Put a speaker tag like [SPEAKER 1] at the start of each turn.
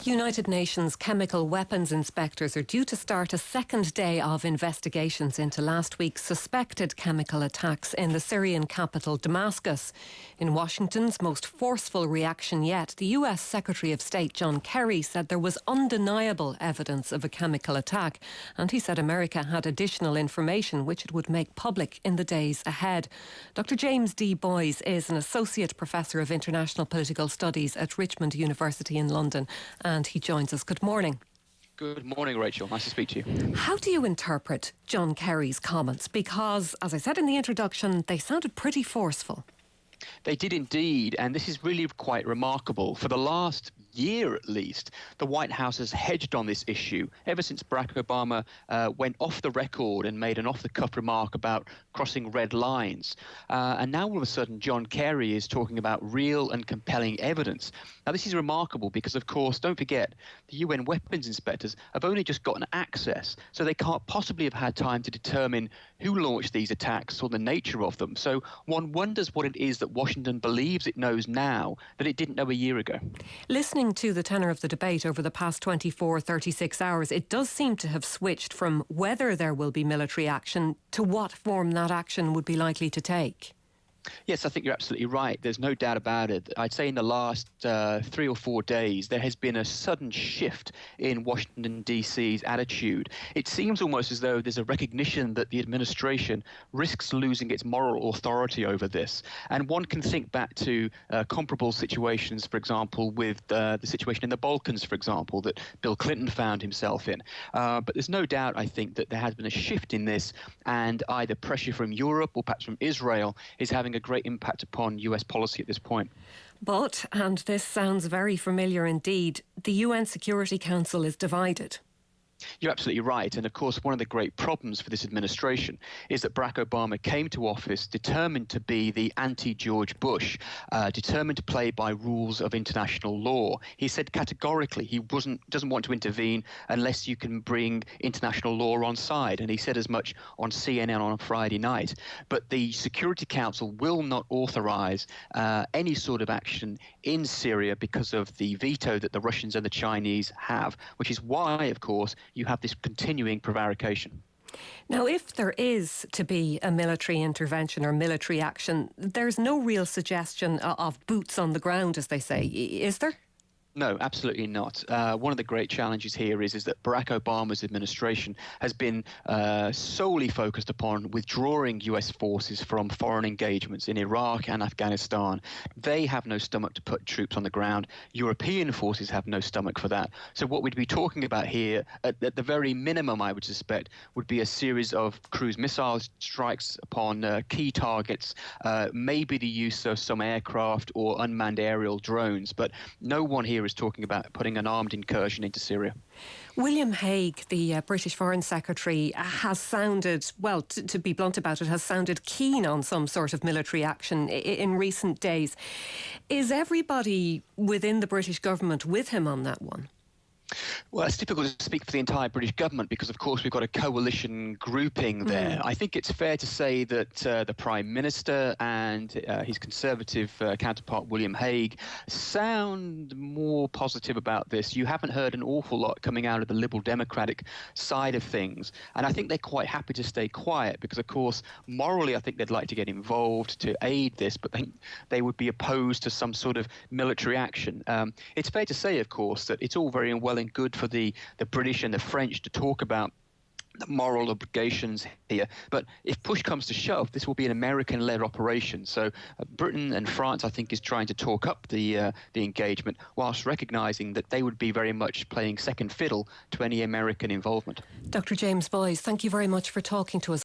[SPEAKER 1] United Nations chemical weapons inspectors are due to start a second day of investigations into last week's suspected chemical attacks in the Syrian capital Damascus. In Washington's most forceful reaction yet, the US Secretary of State John Kerry said there was undeniable evidence of a chemical attack, and he said America had additional information which it would make public in the days ahead. Dr. James D. Boys is an Associate Professor of International Political Studies at Richmond University in London, and he joins us. Good morning.
[SPEAKER 2] Good morning, Rachel. Nice to speak to you.
[SPEAKER 1] How do you interpret John Kerry's comments? Because, as I said in the introduction, they sounded pretty forceful.
[SPEAKER 2] They did indeed, and this is really quite remarkable. For the last year at least, the White House has hedged on this issue ever since Barack Obama went off the record and made an off-the-cuff remark about crossing red lines. And now all of a sudden John Kerry is talking about real and compelling evidence. Now this is remarkable because, of course, don't forget, the UN weapons inspectors have only just gotten access, so they can't possibly have had time to determine who launched these attacks or the nature of them. So one wonders what it is that Washington believes it knows now that it didn't know a year ago.
[SPEAKER 1] Listening to the tenor of the debate over the past 36 hours, it does seem to have switched from whether there will be military action to what form that action would be likely to take.
[SPEAKER 2] Yes, I think you're absolutely right. There's no doubt about it. I'd say in the last 3 or 4 days, there has been a sudden shift in Washington, D.C.'s attitude. It seems almost as though there's a recognition that the administration risks losing its moral authority over this. And one can think back to comparable situations, for example, with the situation in the Balkans, for example, that Bill Clinton found himself in. But there's no doubt, I think, that there has been a shift in this, and either pressure from Europe or perhaps from Israel is having a great impact upon US policy at this point.
[SPEAKER 1] But, and this sounds very familiar indeed, the UN Security Council is divided.
[SPEAKER 2] You're absolutely right. And of course, one of the great problems for this administration is that Barack Obama came to office determined to be the anti-George Bush, determined to play by rules of international law. He said categorically he doesn't want to intervene unless you can bring international law on side. And he said as much on CNN on a Friday night. But the Security Council will not authorize any sort of action in Syria because of the veto that the Russians and the Chinese have, which is why, of course, you have this continuing prevarication.
[SPEAKER 1] Now, if there is to be a military intervention or military action, there's no real suggestion of boots on the ground, as they say, is there?
[SPEAKER 2] No, absolutely not. One of the great challenges here is that Barack Obama's administration has been solely focused upon withdrawing US forces from foreign engagements in Iraq and Afghanistan. They have no stomach to put troops on the ground. European forces have no stomach for that. So what we'd be talking about here, at the very minimum, I would suspect, would be a series of cruise missile strikes upon key targets, maybe the use of some aircraft or unmanned aerial drones. But no one here is talking about putting an armed incursion into Syria.
[SPEAKER 1] William Hague, the British Foreign Secretary, has sounded, well, to be blunt about it, has sounded keen on some sort of military action in recent days. Is everybody within the British government with him on that one?
[SPEAKER 2] Well, it's difficult to speak for the entire British government because, of course, we've got a coalition grouping there. I think it's fair to say that the Prime Minister and his Conservative counterpart, William Hague, sound more positive about this. You haven't heard an awful lot coming out of the Liberal Democratic side of things. And I think they're quite happy to stay quiet because, of course, morally, I think they'd like to get involved to aid this, but they would be opposed to some sort of military action. It's fair to say, of course, that it's all very well and good for the British and the French to talk about the moral obligations here. But if push comes to shove, this will be an American-led operation. So Britain and France, I think, is trying to talk up the engagement whilst recognising that they would be very much playing second fiddle to any American involvement.
[SPEAKER 1] Dr. James Boys, thank you very much for talking to us.